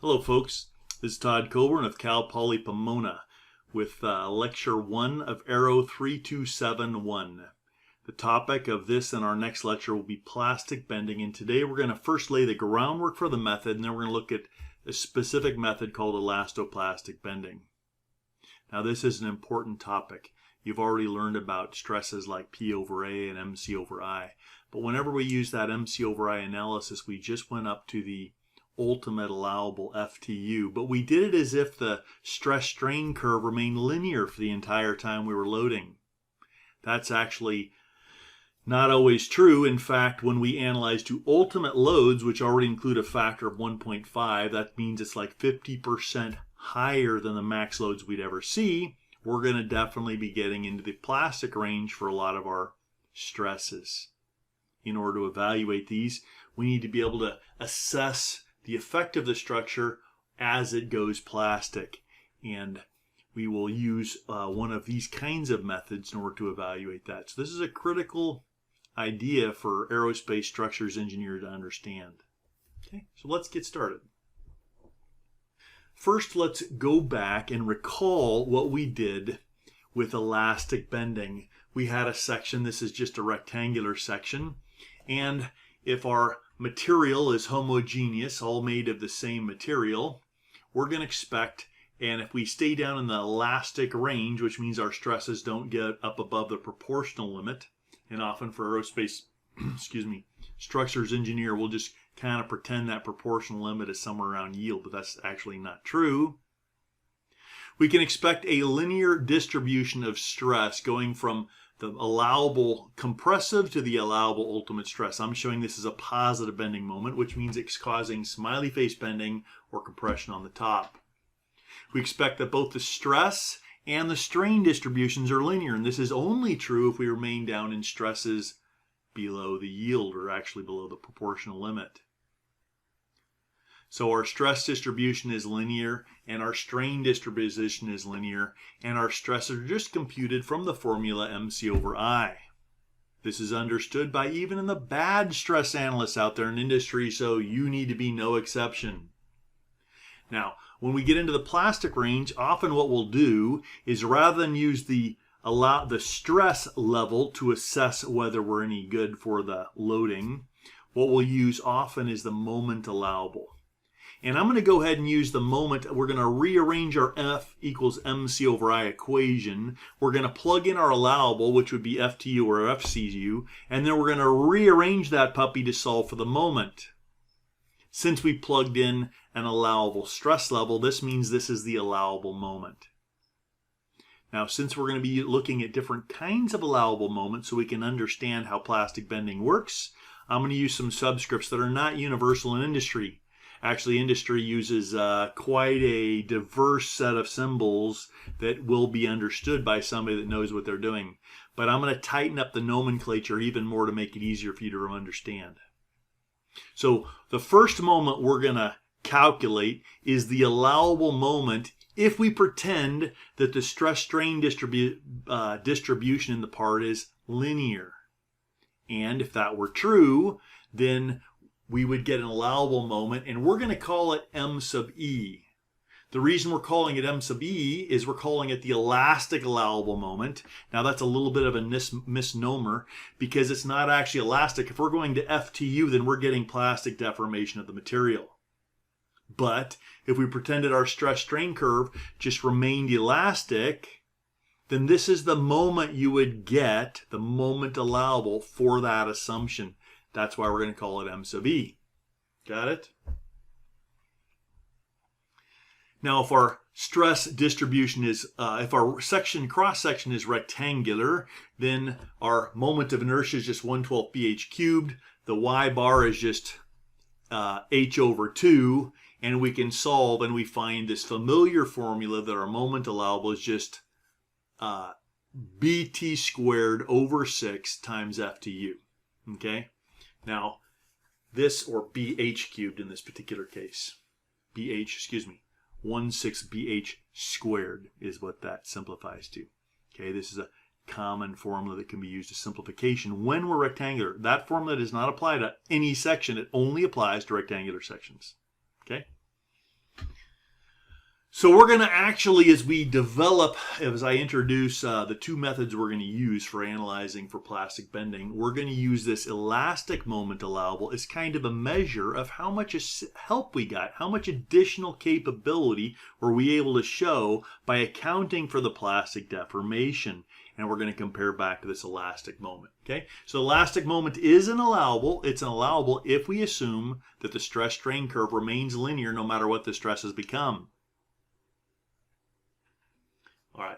Hello folks, this is Todd Coburn of Cal Poly Pomona with Lecture 1 of Aero 3271. The topic of this and our next lecture will be plastic bending, and today we're going to first lay the groundwork for the method, and then we're going to look at a specific method called elasto-plastic bending. Now this is an important topic. You've already learned about stresses like P over A and MC over I, but whenever we use that MC over I analysis, we just went up to the ultimate allowable FTU, but we did it as if the stress strain curve remained linear for the entire time we were loading. That's actually not always true. In fact, when we analyze to ultimate loads, which already include a factor of 1.5, that means it's like 50% higher than the max loads we'd ever see. We're going to definitely be getting into the plastic range for a lot of our stresses. In order to evaluate these, we need to be able to assess the effect of the structure as it goes plastic, and we will use one of these kinds of methods in order to evaluate that. So this is a critical idea for aerospace structures engineer to understand. Okay, so let's get started. First, let's go back and recall what we did with elastic bending. We had a section, this is just a rectangular section, and if our material is homogeneous, all made of the same material, we're going to expect, and if we stay down in the elastic range, which means our stresses don't get up above the proportional limit, and often for aerospace structures engineer, we'll just kind of pretend that proportional limit is somewhere around yield, but that's actually not true. We can expect a linear distribution of stress going from the allowable compressive to the allowable ultimate stress. I'm showing this as a positive bending moment, which means it's causing smiley face bending or compression on the top. We expect that both the stress and the strain distributions are linear, and this is only true if we remain down in stresses below the yield, or actually below the proportional limit. So our stress distribution is linear, and our strain distribution is linear, and our stresses are just computed from the formula MC over I. This is understood by even in the bad stress analysts out there in industry, so you need to be no exception. Now, when we get into the plastic range, often what we'll do is rather than use the stress level to assess whether we're any good for the loading, what we'll use often is the moment allowable. And I'm going to go ahead and use the moment. We're going to rearrange our F equals MC over I equation. We're going to plug in our allowable, which would be FTU or FCU, and then we're going to rearrange that puppy to solve for the moment. Since we plugged in an allowable stress level, this means this is the allowable moment. Now, since we're going to be looking at different kinds of allowable moments so we can understand how plastic bending works, I'm going to use some subscripts that are not universal in industry. Actually, industry uses quite a diverse set of symbols that will be understood by somebody that knows what they're doing. But I'm going to tighten up the nomenclature even more to make it easier for you to understand. So the first moment we're going to calculate is the allowable moment if we pretend that the stress-strain distribution in the part is linear. And if that were true, then we would get an allowable moment, and we're going to call it M sub E. The reason we're calling it M sub E is we're calling it the elastic allowable moment. Now that's a little bit of a misnomer because it's not actually elastic. If we're going to FTU, then we're getting plastic deformation of the material. But if we pretended our stress strain curve just remained elastic, then this is the moment you would get, the moment allowable for that assumption. That's why we're going to call it M sub E. Got it? Now, if our stress distribution is, if our cross-section is rectangular, then our moment of inertia is just 1/12 BH cubed. The Y bar is just H over 2. And we can solve, and we find this familiar formula that our moment allowable is just BT squared over 6 times FTU. Okay? Now, this, or BH cubed in this particular case, 16 BH squared is what that simplifies to. Okay, this is a common formula that can be used as simplification when we're rectangular. That formula does not apply to any section. It only applies to rectangular sections. Okay? So we're going to actually, as I introduce the two methods we're going to use for analyzing for plastic bending, we're going to use this elastic moment allowable as kind of a measure of how much help we got, how much additional capability were we able to show by accounting for the plastic deformation. And we're going to compare back to this elastic moment. Okay, so elastic moment is an allowable. It's an allowable if we assume that the stress strain curve remains linear no matter what the stresses become. All right.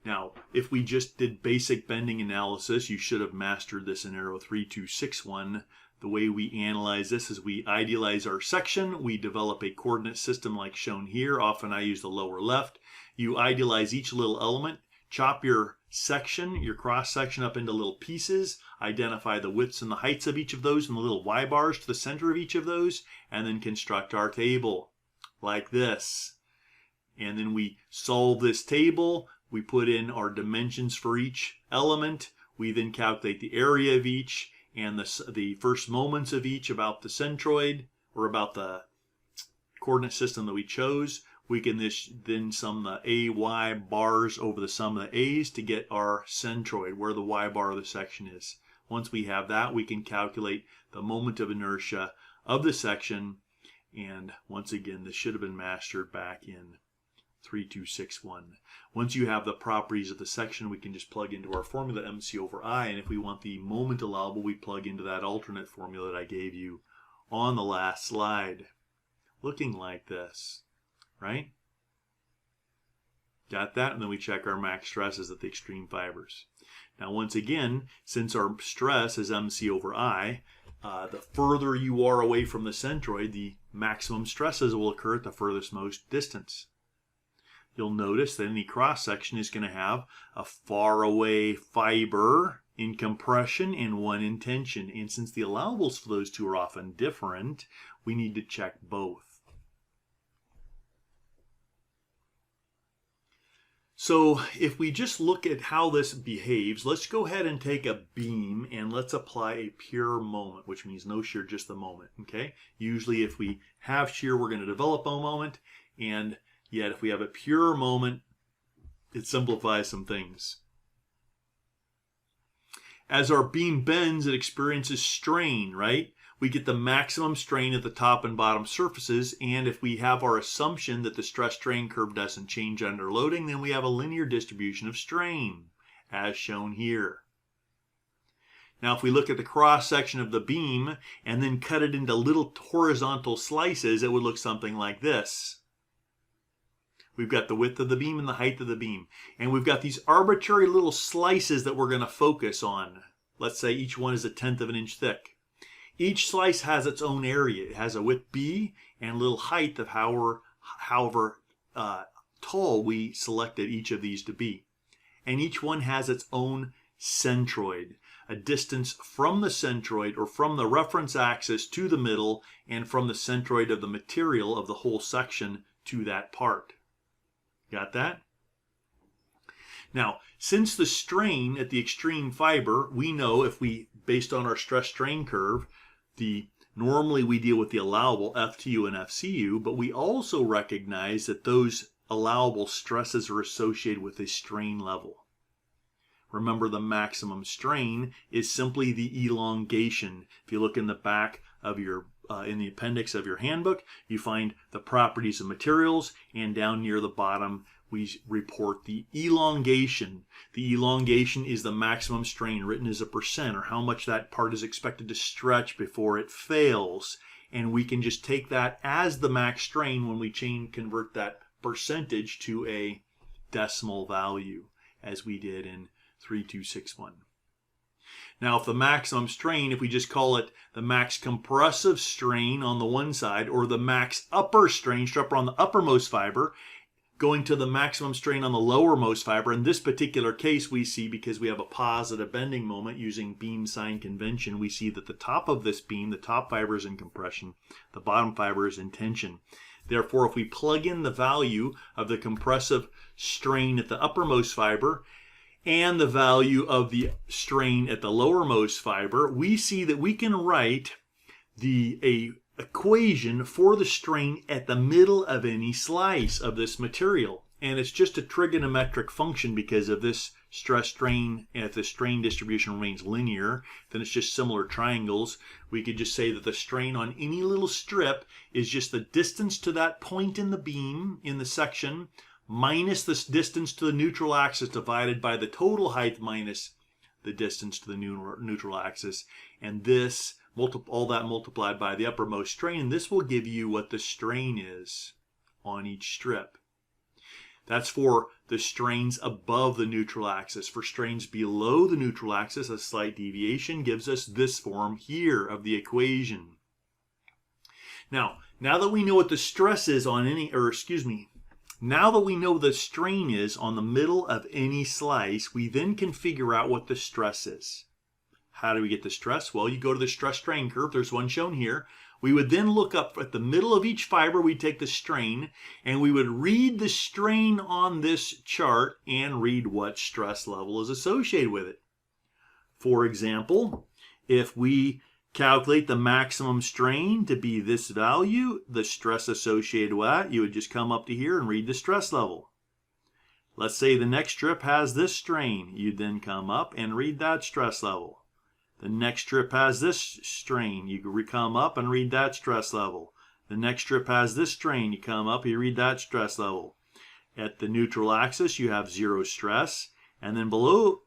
Now, if we just did basic bending analysis, you should have mastered this in Aero 3261. The way we analyze this is we idealize our section. We develop a coordinate system like shown here. Often I use the lower left. You idealize each little element, chop your section, your cross section up into little pieces, identify the widths and the heights of each of those and the little Y bars to the center of each of those, and then construct our table like this. And then we solve this table. We put in our dimensions for each element. We then calculate the area of each and the first moments of each about the centroid or about the coordinate system that we chose. We can then sum the AY bars over the sum of the A's to get our centroid, where the Y bar of the section is. Once we have that, we can calculate the moment of inertia of the section. And once again, this should have been mastered back in 3261. Once you have the properties of the section, we can just plug into our formula MC over I, and if we want the moment allowable, we plug into that alternate formula that I gave you on the last slide, looking like this, right? Got that? And then we check our max stresses at the extreme fibers. Now once again, since our stress is MC over I, the further you are away from the centroid, the maximum stresses will occur at the furthest most distance. You'll notice that any cross section is going to have a far away fiber in compression and one in tension. And since the allowables for those two are often different, we need to check both. So if we just look at how this behaves, let's go ahead and take a beam and let's apply a pure moment, which means no shear, just the moment. Okay? Usually if we have shear, we're going to develop a moment, and yet if we have a pure moment, it simplifies some things. As our beam bends, it experiences strain, right? We get the maximum strain at the top and bottom surfaces, and if we have our assumption that the stress strain curve doesn't change under loading, then we have a linear distribution of strain, as shown here. Now if we look at the cross section of the beam and then cut it into little horizontal slices, it would look something like this. We've got the width of the beam and the height of the beam. And we've got these arbitrary little slices that we're going to focus on. Let's say each one is 1/10 of an inch thick. Each slice has its own area. It has a width B and a little height of however tall we selected each of these to be. And each one has its own centroid, a distance from the centroid or from the reference axis to the middle and from the centroid of the material of the whole section to that part. Got that? Now, since the strain at the extreme fiber, we know if we, based on our stress strain curve, normally we deal with the allowable FTU and FCU, but we also recognize that those allowable stresses are associated with a strain level. Remember, the maximum strain is simply the elongation. If you look in the back of your in the appendix of your handbook, you find the properties of materials, and down near the bottom we report the elongation. The elongation is the maximum strain written as a percent, or how much that part is expected to stretch before it fails. And we can just take that as the max strain when we convert that percentage to a decimal value, as we did in 3261. Now, if the maximum strain, if we just call it the max compressive strain on the one side, or the max upper strain, strap on the uppermost fiber, going to the maximum strain on the lowermost fiber, in this particular case we see, because we have a positive bending moment using beam sign convention, we see that the top of this beam, the top fiber is in compression, the bottom fiber is in tension. Therefore, if we plug in the value of the compressive strain at the uppermost fiber and the value of the strain at the lowermost fiber, we see that we can write a equation for the strain at the middle of any slice of this material. And it's just a trigonometric function because of this stress strain. If the strain distribution remains linear, then it's just similar triangles. We could just say that the strain on any little strip is just the distance to that point in the beam, in the section, minus this distance to the neutral axis divided by the total height minus the distance to the neutral axis. And this, all that multiplied by the uppermost strain, this will give you what the strain is on each strip. That's for the strains above the neutral axis. For strains below the neutral axis, a slight deviation gives us this form here of the equation. Now that we know what the stress is on now that we know the strain is on the middle of any slice, we then can figure out what the stress is. How do we get the stress? Well, you go to the stress strain curve. There's one shown here. We would then look up at the middle of each fiber, we'd take the strain, and we would read the strain on this chart and read what stress level is associated with it. For example, if we calculate the maximum strain to be this value, the stress associated with that, you would just come up to here and read the stress level. Let's say the next strip has this strain. You'd then come up and read that stress level. The next strip has this strain. You come up and read that stress level. The next strip has this strain. You come up, you read that stress level. At the neutral axis, you have zero stress. And then below,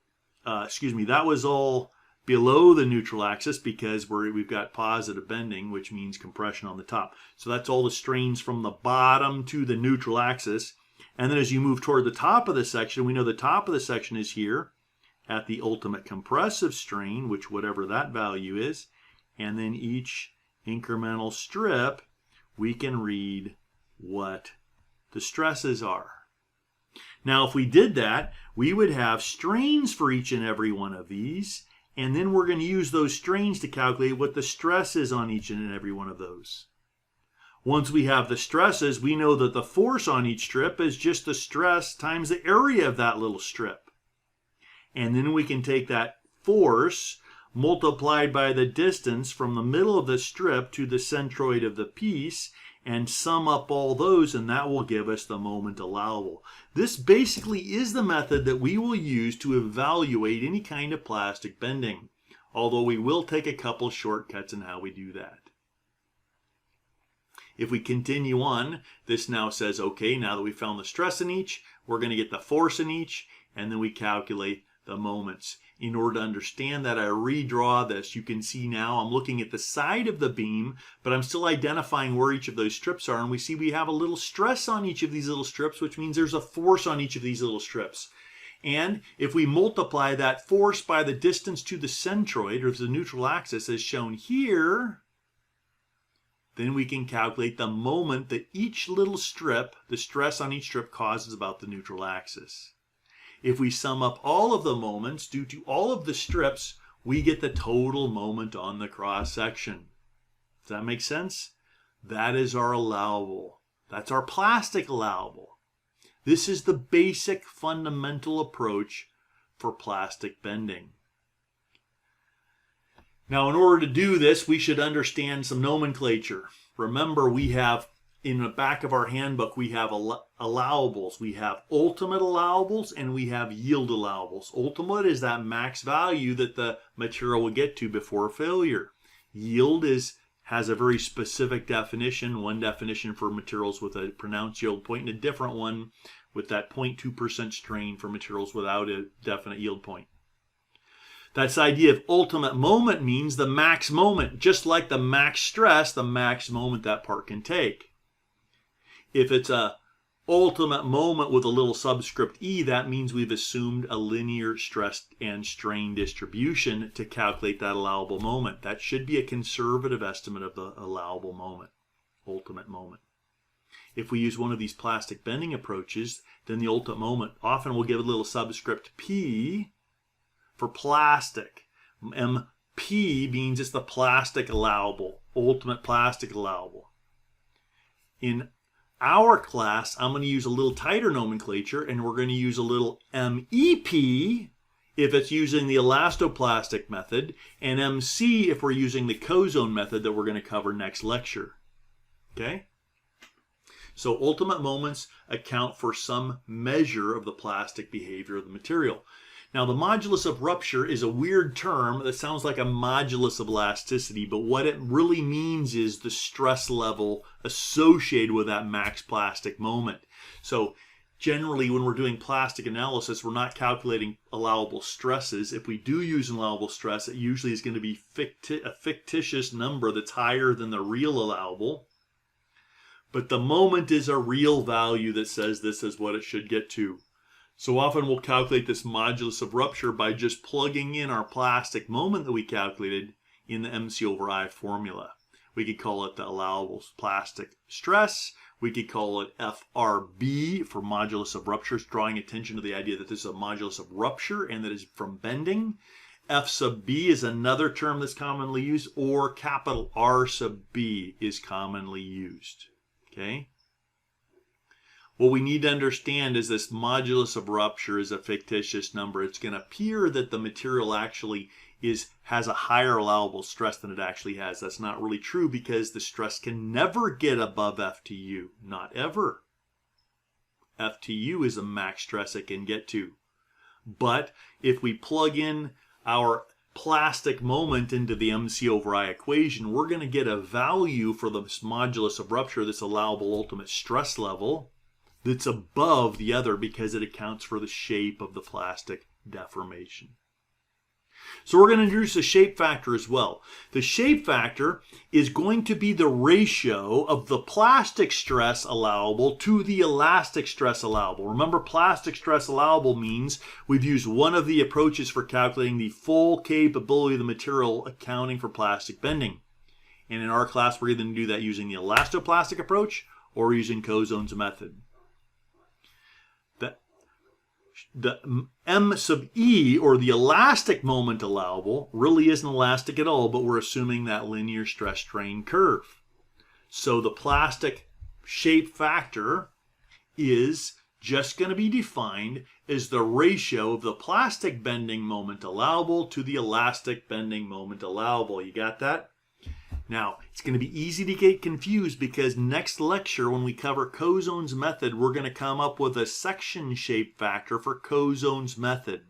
that was all below the neutral axis because we've got positive bending, which means compression on the top. So that's all the strains from the bottom to the neutral axis. And then as you move toward the top of the section, we know the top of the section is here at the ultimate compressive strain, which whatever that value is, and then each incremental strip, we can read what the stresses are. Now, if we did that, we would have strains for each and every one of these, and then we're going to use those strains to calculate what the stress is on each and every one of those. Once we have the stresses, we know that the force on each strip is just the stress times the area of that little strip. And then we can take that force multiplied by the distance from the middle of the strip to the centroid of the piece and sum up all those, and that will give us the moment allowable. This basically is the method that we will use to evaluate any kind of plastic bending, although we will take a couple shortcuts in how we do that. If we continue on, this now says, okay, now that we found the stress in each, we're going to get the force in each, and then we calculate the moments. In order to understand that, I redraw this. You can see now I'm looking at the side of the beam, but I'm still identifying where each of those strips are, and we see we have a little stress on each of these little strips, which means there's a force on each of these little strips. And if we multiply that force by the distance to the centroid, or the neutral axis, as shown here, then we can calculate the moment that each little strip, the stress on each strip, causes about the neutral axis. If we sum up all of the moments due to all of the strips, we get the total moment on the cross section. Does that make sense? That is our allowable. That's our plastic allowable. This is the basic fundamental approach for plastic bending. Now, in order to do this, we should understand some nomenclature. Remember, we have in the back of our handbook, we have allowables. We have ultimate allowables and we have yield allowables. Ultimate is that max value that the material will get to before failure. Yield has a very specific definition. One definition for materials with a pronounced yield point and a different one with that 0.2% strain for materials without a definite yield point. That's the idea of ultimate moment means the max moment. Just like the max stress, the max moment that part can take. If it's a ultimate moment with a little subscript e, that means we've assumed a linear stress and strain distribution to calculate that allowable moment. That should be a conservative estimate of the allowable moment, ultimate moment. If we use one of these plastic bending approaches, then the ultimate moment often will give a little subscript p for plastic. MP means it's the plastic allowable, ultimate plastic allowable. In our class, I'm going to use a little tighter nomenclature, and we're going to use a little MEP, if it's using the Elasto-Plastic method, and MC if we're using the cozone method that we're going to cover next lecture. Okay? So ultimate moments account for some measure of the plastic behavior of the material. Now, the modulus of rupture is a weird term that sounds like a modulus of elasticity, but what it really means is the stress level associated with that max plastic moment. So generally, when we're doing plastic analysis, we're not calculating allowable stresses. If we do use an allowable stress, it usually is going to be a fictitious number that's higher than the real allowable. But the moment is a real value that says this is what it should get to. So often we'll calculate this modulus of rupture by just plugging in our plastic moment that we calculated in the MC over I formula. We could call it the allowable plastic stress. We could call it FRB for modulus of rupture, drawing attention to the idea that this is a modulus of rupture and that is from bending. F sub B is another term that's commonly used, or capital R sub B is commonly used. Okay? What we need to understand is this modulus of rupture is a fictitious number. It's going to appear that the material actually has a higher allowable stress than it actually has. That's not really true because the stress can never get above FTU. Not ever. FTU is the max stress it can get to. But if we plug in our plastic moment into the MC over I equation, we're going to get a value for the modulus of rupture, this allowable ultimate stress level, that's above the other because it accounts for the shape of the plastic deformation. So we're going to introduce a shape factor as well. The shape factor is going to be the ratio of the plastic stress allowable to the elastic stress allowable. Remember, plastic stress allowable means we've used one of the approaches for calculating the full capability of the material accounting for plastic bending. And in our class, we're going to do that using the Elasto-Plastic approach or using Cozone's method. The M sub E, or the elastic moment allowable, really isn't elastic at all, but we're assuming that linear stress strain curve. So the plastic shape factor is just going to be defined as the ratio of the plastic bending moment allowable to the elastic bending moment allowable. You got that? Now, it's going to be easy to get confused because next lecture, when we cover Cozone's method, we're going to come up with a section shape factor for Cozone's method.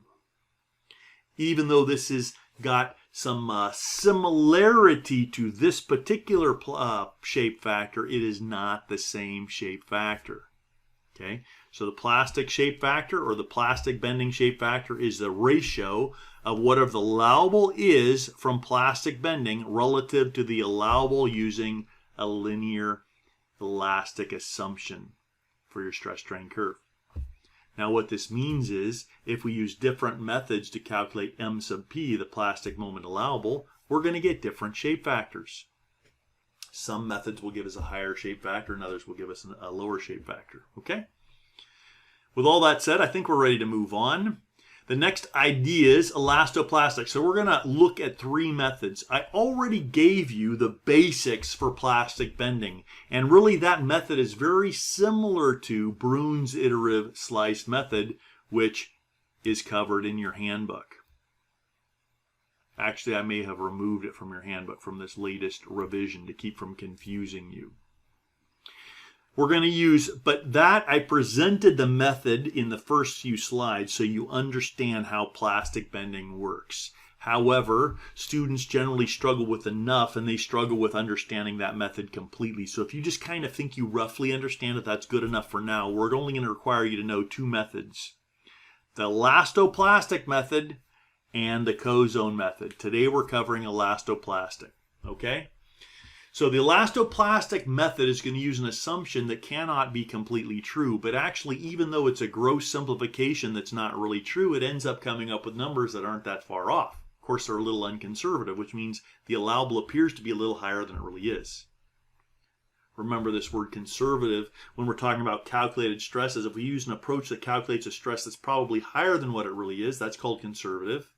Even though this has got some similarity to this particular shape factor, it is not the same shape factor. Okay, so the plastic shape factor or the plastic bending shape factor is the ratio of whatever the allowable is from plastic bending relative to the allowable using a linear elastic assumption for your stress strain curve. Now what this means is if we use different methods to calculate M sub P, the plastic moment allowable, we're going to get different shape factors. Some methods will give us a higher shape factor and others will give us a lower shape factor. Okay? With all that said, I think we're ready to move on. The next idea is Elasto-Plastic. So we're going to look at three methods. I already gave you the basics for plastic bending. And really that method is very similar to Brune's iterative slice method, which is covered in your handbook. Actually, I may have removed it from your handbook from this latest revision to keep from confusing you. We're going to use, but that I presented the method in the first few slides so you understand how plastic bending works. However, students generally struggle with enough and they struggle with understanding that method completely. So if you just kind of think you roughly understand it, that's good enough for now. We're only going to require you to know two methods. The Elasto-Plastic method and the Cozone method. Today we're covering Elasto-Plastic. Okay? So the Elasto-Plastic method is going to use an assumption that cannot be completely true, but actually even though it's a gross simplification that's not really true, it ends up coming up with numbers that aren't that far off. Of course, they're a little unconservative, which means the allowable appears to be a little higher than it really is. Remember this word conservative when we're talking about calculated stresses. If we use an approach that calculates a stress that's probably higher than what it really is, that's called conservative.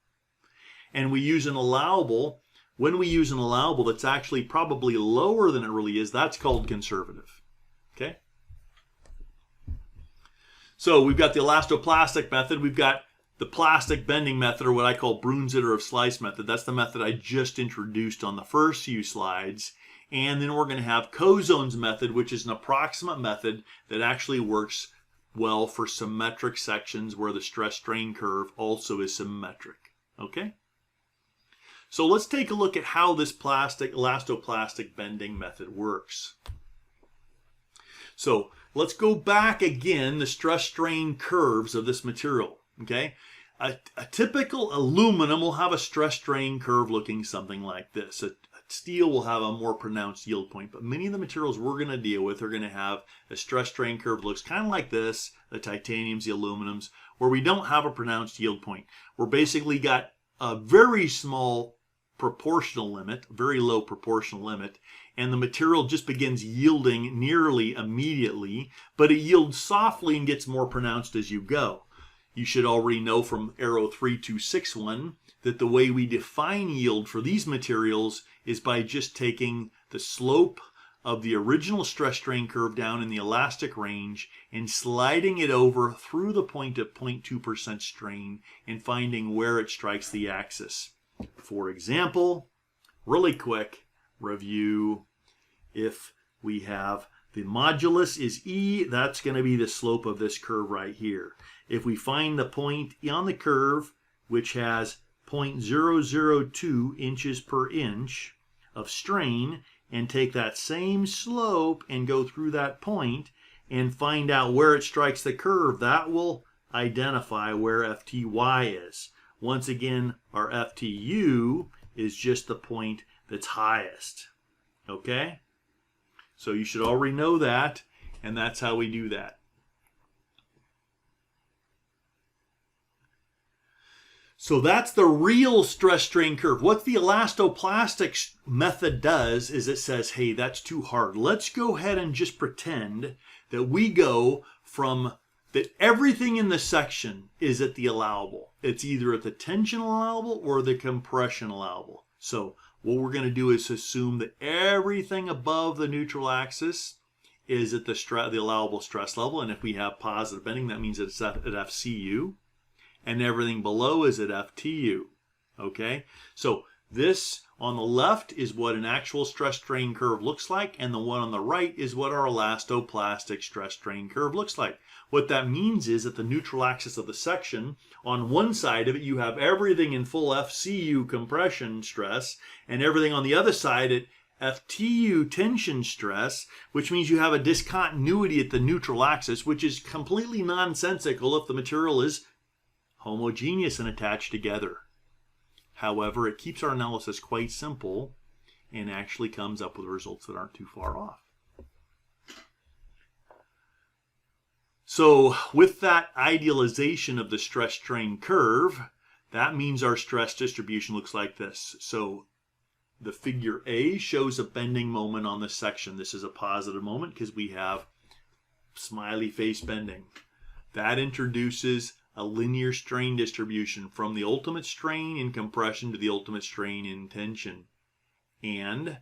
And we use an allowable, when we use an allowable that's actually probably lower than it really is, that's called conservative. Okay? So we've got the Elasto-Plastic method. We've got the plastic bending method, or what I call Brunzitter of slice method. That's the method I just introduced on the first few slides. And then we're going to have Cozone's method, which is an approximate method that actually works well for symmetric sections where the stress-strain curve also is symmetric. Okay? So let's take a look at how this elastoplastic bending method works. So let's go back again, the stress-strain curves of this material. Okay? A typical aluminum will have a stress-strain curve looking something like this. Steel will have a more pronounced yield point, but many of the materials we're going to deal with are going to have a stress-strain curve that looks kind of like this, the titaniums, the aluminums, where we don't have a pronounced yield point. We're basically got a very small proportional limit, very low proportional limit, and the material just begins yielding nearly immediately, but it yields softly and gets more pronounced as you go. You should already know from Aero 3261 that the way we define yield for these materials is by just taking the slope of the original stress-strain curve down in the elastic range and sliding it over through the point of 0.2% strain and finding where it strikes the axis. For example, really quick review, if we have the modulus is E, that's going to be the slope of this curve right here. If we find the point on the curve which has 0.002 inches per inch of strain and take that same slope and go through that point and find out where it strikes the curve, that will identify where FTY is. Once again, our FTU is just the point that's highest. Okay? So you should already know that, and that's how we do that. So that's the real stress-strain curve. What the elastoplastic method does is it says, hey, that's too hard. Let's go ahead and just pretend that we go from that everything in the section is at the allowable. It's either at the tension allowable or the compression allowable. So what we're going to do is assume that everything above the neutral axis is at the allowable stress level. And if we have positive bending, that means it's at FCU. And everything below is at FTU. Okay? So this on the left is what an actual stress-strain curve looks like, and the one on the right is what our elastoplastic stress-strain curve looks like. What that means is that the neutral axis of the section, on one side of it you have everything in full FCU compression stress, and everything on the other side at FTU tension stress, which means you have a discontinuity at the neutral axis, which is completely nonsensical if the material is homogeneous and attached together. However, it keeps our analysis quite simple and actually comes up with results that aren't too far off. So with that idealization of the stress-strain curve, that means our stress distribution looks like this. So the figure A shows a bending moment on the section. This is a positive moment because we have smiley face bending. That introduces a linear strain distribution from the ultimate strain in compression to the ultimate strain in tension. And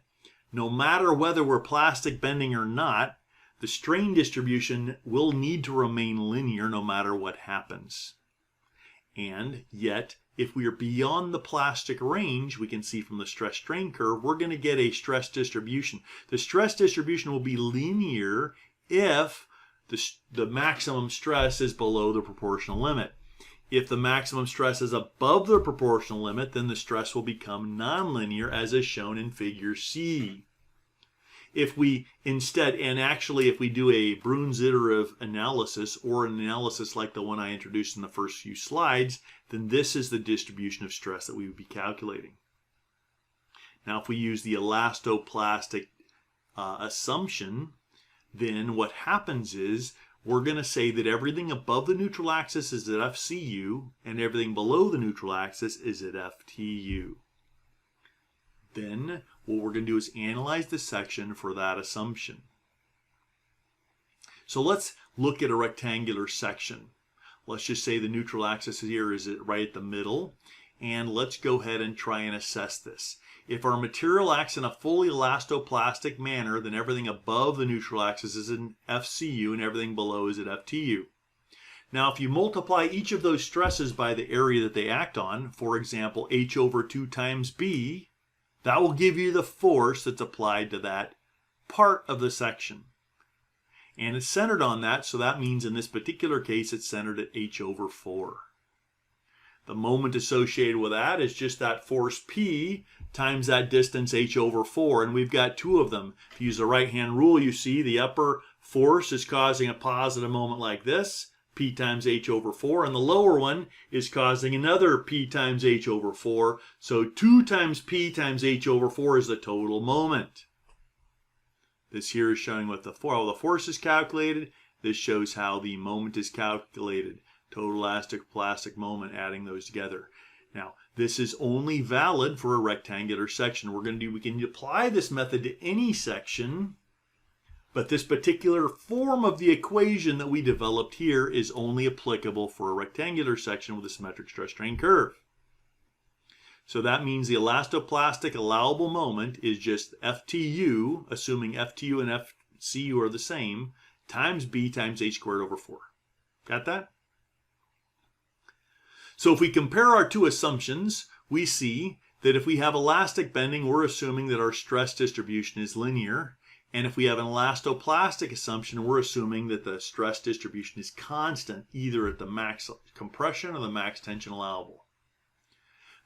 no matter whether we're plastic bending or not, the strain distribution will need to remain linear no matter what happens. And yet, if we are beyond the plastic range, we can see from the stress-strain curve, we're going to get a stress distribution. The stress distribution will be linear if the maximum stress is below the proportional limit. If the maximum stress is above the proportional limit, then the stress will become nonlinear, as is shown in figure C. If we instead, and actually if we do a Brunzitter analysis, or an analysis like the one I introduced in the first few slides, then this is the distribution of stress that we would be calculating. Now if we use the elastoplastic assumption, then what happens is we're going to say that everything above the neutral axis is at FCU and everything below the neutral axis is at FTU. Then what we're going to do is analyze the section for that assumption. So let's look at a rectangular section. Let's just say the neutral axis here is right at the middle, and let's go ahead and try and assess this. If our material acts in a fully elastoplastic manner, then everything above the neutral axis is in FCU and everything below is at FTU. Now, if you multiply each of those stresses by the area that they act on, for example, H over 2 times B, that will give you the force that's applied to that part of the section. And it's centered on that, so that means in this particular case, it's centered at H over 4. The moment associated with that is just that force P times that distance H over 4, and we've got two of them. If you use the right-hand rule, you see the upper force is causing a positive moment like this, P times H over 4, and the lower one is causing another P times H over 4, so 2 times P times H over 4 is the total moment. This here is showing what the force is calculated. This shows how the moment is calculated. Total Elasto-Plastic moment, adding those together. Now, this is only valid for a rectangular section. We can apply this method to any section, but this particular form of the equation that we developed here is only applicable for a rectangular section with a symmetric stress-strain curve. So that means the elastoplastic allowable moment is just FTU, assuming FTU and FCU are the same, times B times H squared over 4. Got that? So if we compare our two assumptions, we see that if we have elastic bending, we're assuming that our stress distribution is linear. And if we have an elastoplastic assumption, we're assuming that the stress distribution is constant, either at the max compression or the max tension allowable.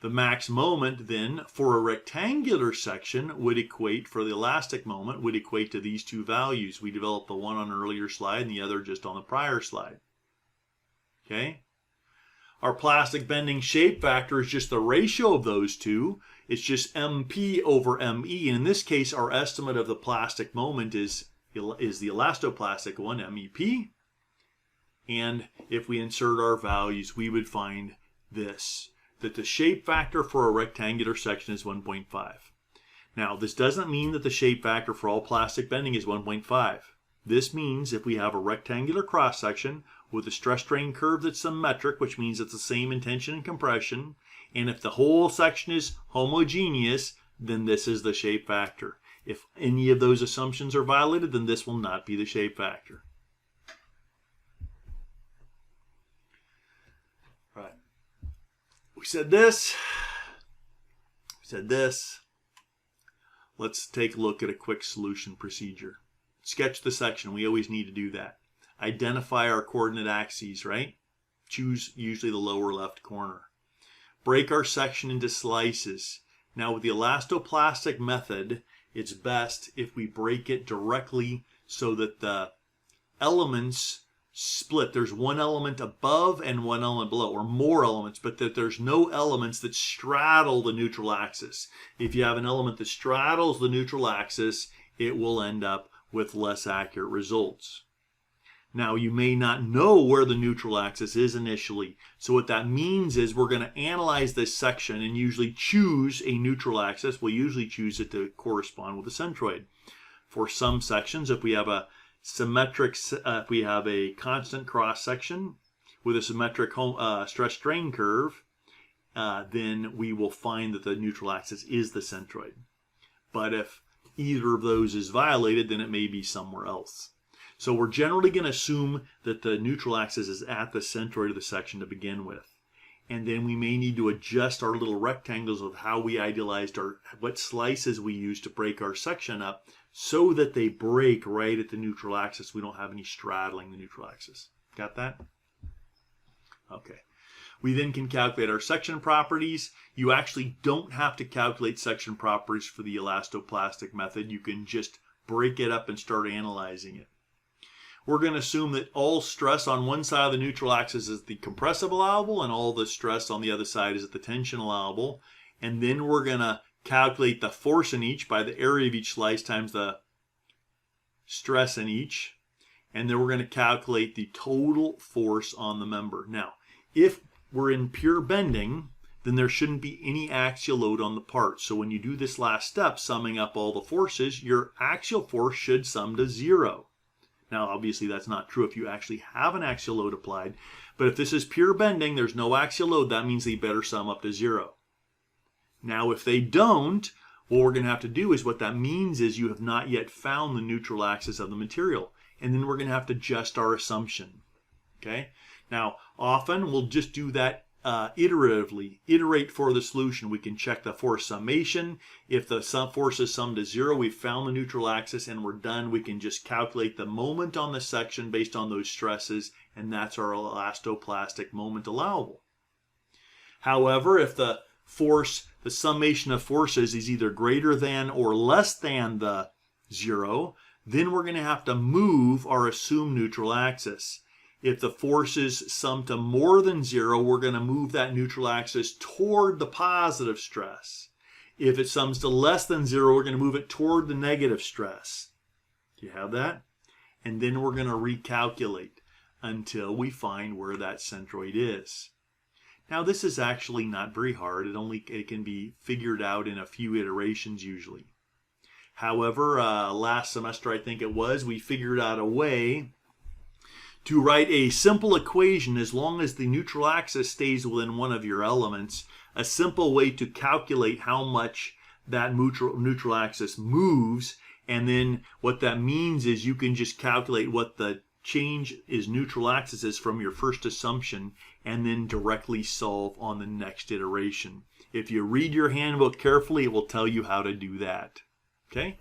The max moment then for a rectangular section would equate, for the elastic moment, would equate to these two values. We developed the one on an earlier slide and the other just on the prior slide. Okay? Our plastic bending shape factor is just the ratio of those two. It's just MP over ME. And in this case, our estimate of the plastic moment is the elastoplastic one, MEP. And if we insert our values, we would find this, that the shape factor for a rectangular section is 1.5. Now, this doesn't mean that the shape factor for all plastic bending is 1.5. This means if we have a rectangular cross-section with a stress-strain curve that's symmetric, which means it's the same in tension and compression, and if the whole section is homogeneous, then this is the shape factor. If any of those assumptions are violated, then this will not be the shape factor. Right. We said this. We said this. Let's take a look at a quick solution procedure. Sketch the section. We always need to do that. Identify our coordinate axes, right? Choose usually the lower left corner. Break our section into slices. Now with the elastoplastic method, it's best if we break it directly so that the elements split. There's one element above and one element below, or more elements, but that there's no elements that straddle the neutral axis. If you have an element that straddles the neutral axis, it will end up with less accurate results. Now, you may not know where the neutral axis is initially. So what that means is we're going to analyze this section and usually choose a neutral axis. We'll usually choose it to correspond with the centroid. For some sections, if we have a symmetric, if we have a constant cross section with a symmetric stress-strain curve, then we will find that the neutral axis is the centroid. But if either of those is violated, then it may be somewhere else. So we're generally going to assume that the neutral axis is at the centroid of the section to begin with. And then we may need to adjust our little rectangles of how we idealized what slices we use to break our section up so that they break right at the neutral axis. We don't have any straddling the neutral axis. Got that? Okay. We then can calculate our section properties. You actually don't have to calculate section properties for the elastoplastic method. You can just break it up and start analyzing it. We're going to assume that all stress on one side of the neutral axis is the compressive allowable and all the stress on the other side is the tension allowable. And then we're going to calculate the force in each by the area of each slice times the stress in each. And then we're going to calculate the total force on the member. Now, if we're in pure bending, then there shouldn't be any axial load on the part. So when you do this last step, summing up all the forces, your axial force should sum to 0. Now, obviously, that's not true if you actually have an axial load applied. But if this is pure bending, there's no axial load, that means they better sum up to 0. Now, if they don't, what we're going to have to do is what that means is you have not yet found the neutral axis of the material. And then we're going to have to adjust our assumption. Okay? Now, often we'll just do that iteratively, iterate for the solution. We can check the force summation. If the force is summed to 0, we've found the neutral axis and we're done. We can just calculate the moment on the section based on those stresses, and that's our elastoplastic moment allowable. However, if the summation of forces is either greater than or less than the 0, then we're going to have to move our assumed neutral axis. If the forces sum to more than 0, we're going to move that neutral axis toward the positive stress. If it sums to less than 0, we're going to move it toward the negative stress. Do you have that? And then we're going to recalculate until we find where that centroid is. Now, this is actually not very hard. It can be figured out in a few iterations usually. However, last semester, I think it was, we figured out a way to write a simple equation as long as the neutral axis stays within one of your elements, a simple way to calculate how much that neutral axis moves, and then what that means is you can just calculate what the change is neutral axis is from your first assumption and then directly solve on the next iteration. If you read your handbook carefully, it will tell you how to do that. Okay?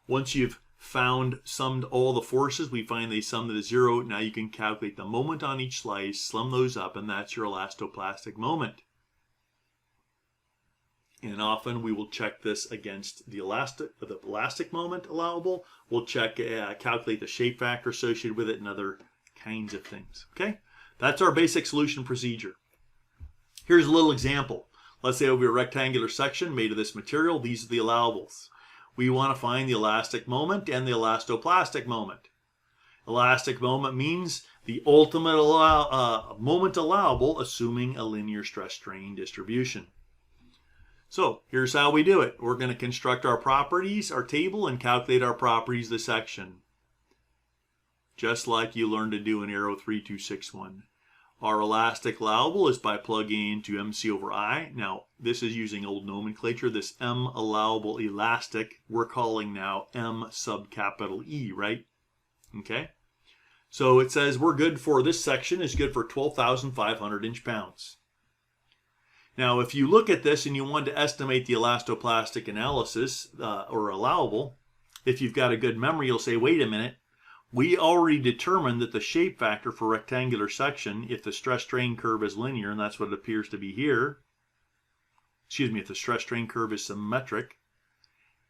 Once you've summed all the forces, we find they sum to 0. Now you can calculate the moment on each slice, sum those up, and that's your elastoplastic moment. And often we will check this against the elastic moment allowable. We'll calculate the shape factor associated with it and other kinds of things. Okay? That's our basic solution procedure. Here's a little example. Let's say we have a rectangular section made of this material. These are the allowables. We want to find the elastic moment and the elastoplastic moment. Elastic moment means the ultimate moment allowable, assuming a linear stress-strain distribution. So here's how we do it. We're going to construct our properties, our table, and calculate our properties of the section, just like you learned to do in Aero 3261. Our elastic allowable is by plugging into MC over I. Now, this is using old nomenclature. This M allowable elastic, we're calling now M sub capital E, right? Okay? So it says we're good for, this section is good for 12,500 inch-pounds. Now, if you look at this and you want to estimate the elastoplastic analysis, or allowable, if you've got a good memory, you'll say, wait a minute. We already determined that the shape factor for rectangular section, if the stress-strain curve is linear, and that's what it appears to be here, if the stress-strain curve is symmetric,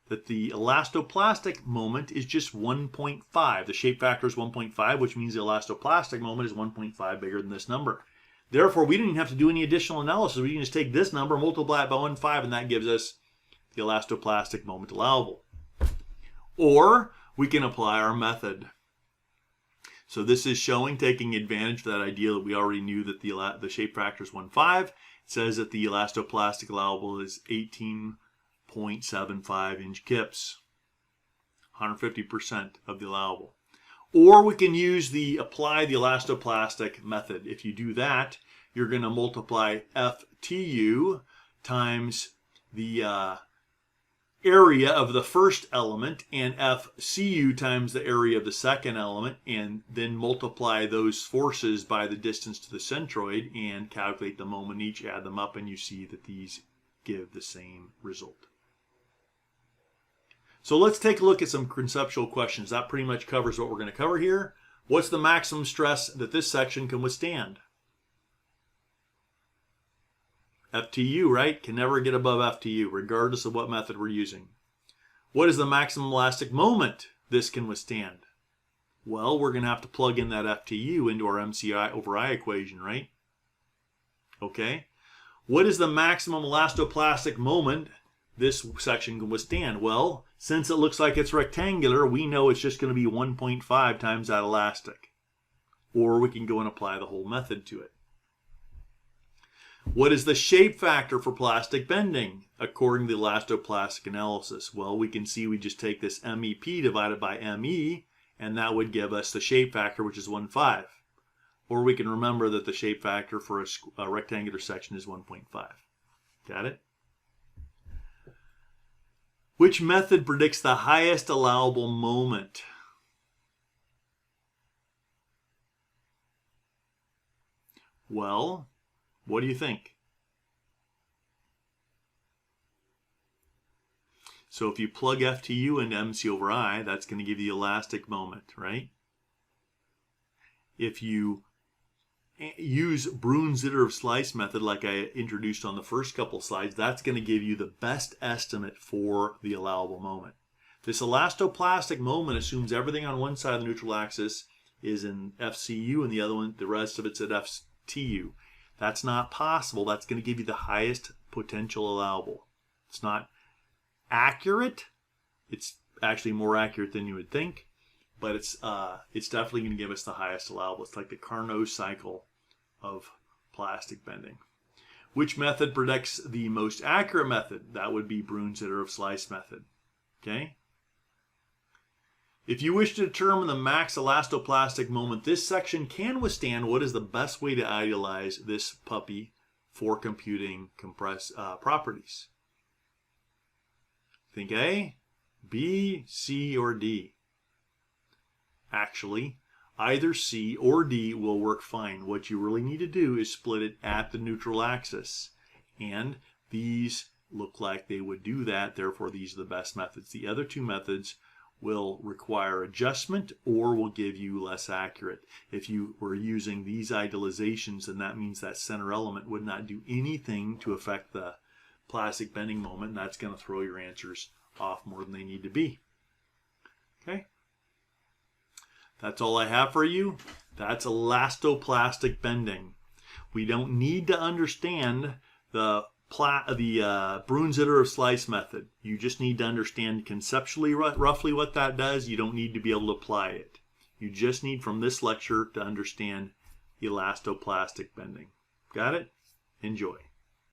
that the elastoplastic moment is just 1.5. The shape factor is 1.5, which means the elastoplastic moment is 1.5 bigger than this number. Therefore, we didn't have to do any additional analysis. We can just take this number, multiply it by 1.5, and that gives us the elastoplastic moment allowable. Or we can apply our method. So this is showing, taking advantage of that idea that we already knew that the shape factor is 1.5. It says that the elastoplastic allowable is 18.75 inch kips, 150% of the allowable. Or we can apply the elastoplastic method. If you do that, you're going to multiply FTU times the area of the first element and FCU times the area of the second element, and then multiply those forces by the distance to the centroid and calculate the moment each, add them up, and you see that these give the same result. So let's take a look at some conceptual questions. That pretty much covers what we're going to cover here. What's the maximum stress that this section can withstand? FTU, right? Can never get above FTU, regardless of what method we're using. What is the maximum elastic moment this can withstand? Well, we're going to have to plug in that FTU into our MCI over I equation, right? Okay. What is the maximum elastoplastic moment this section can withstand? Well, since it looks like it's rectangular, we know it's just going to be 1.5 times that elastic. Or we can go and apply the whole method to it. What is the shape factor for plastic bending according to the elastoplastic analysis? Well, we can see we just take this MEP divided by ME, and that would give us the shape factor, which is 1.5. Or we can remember that the shape factor for a rectangular section is 1.5. Got it? Which method predicts the highest allowable moment? Well, what do you think? So if you plug FTU into MC over I, that's going to give you the elastic moment, right? If you use Brunn-Zitter slice method like I introduced on the first couple slides, that's going to give you the best estimate for the allowable moment. This elasto-plastic moment assumes everything on one side of the neutral axis is in FCU and the other one, the rest of it's at FTU. That's not possible. That's going to give you the highest potential allowable. It's not accurate. It's actually more accurate than you would think, but it's definitely going to give us the highest allowable. It's like the Carnot cycle of plastic bending. Which method predicts the most accurate method? That would be Brunn-Zitter slice method. Okay. If you wish to determine the max elastoplastic moment, this section can withstand what is the best way to idealize this puppy for computing properties. Think A, B, C, or D. Actually, either C or D will work fine. What you really need to do is split it at the neutral axis. And these look like they would do that, therefore these are the best methods. The other two methods will require adjustment or will give you less accurate. If you were using these idealizations, then that means that center element would not do anything to affect the plastic bending moment, and that's going to throw your answers off more than they need to be. Okay? That's all I have for you. That's elastoplastic bending. We don't need to understand the Brunn-Zitter slice method. You just need to understand conceptually roughly what that does. You don't need to be able to apply it. You just need from this lecture to understand elastoplastic bending. Got it? Enjoy.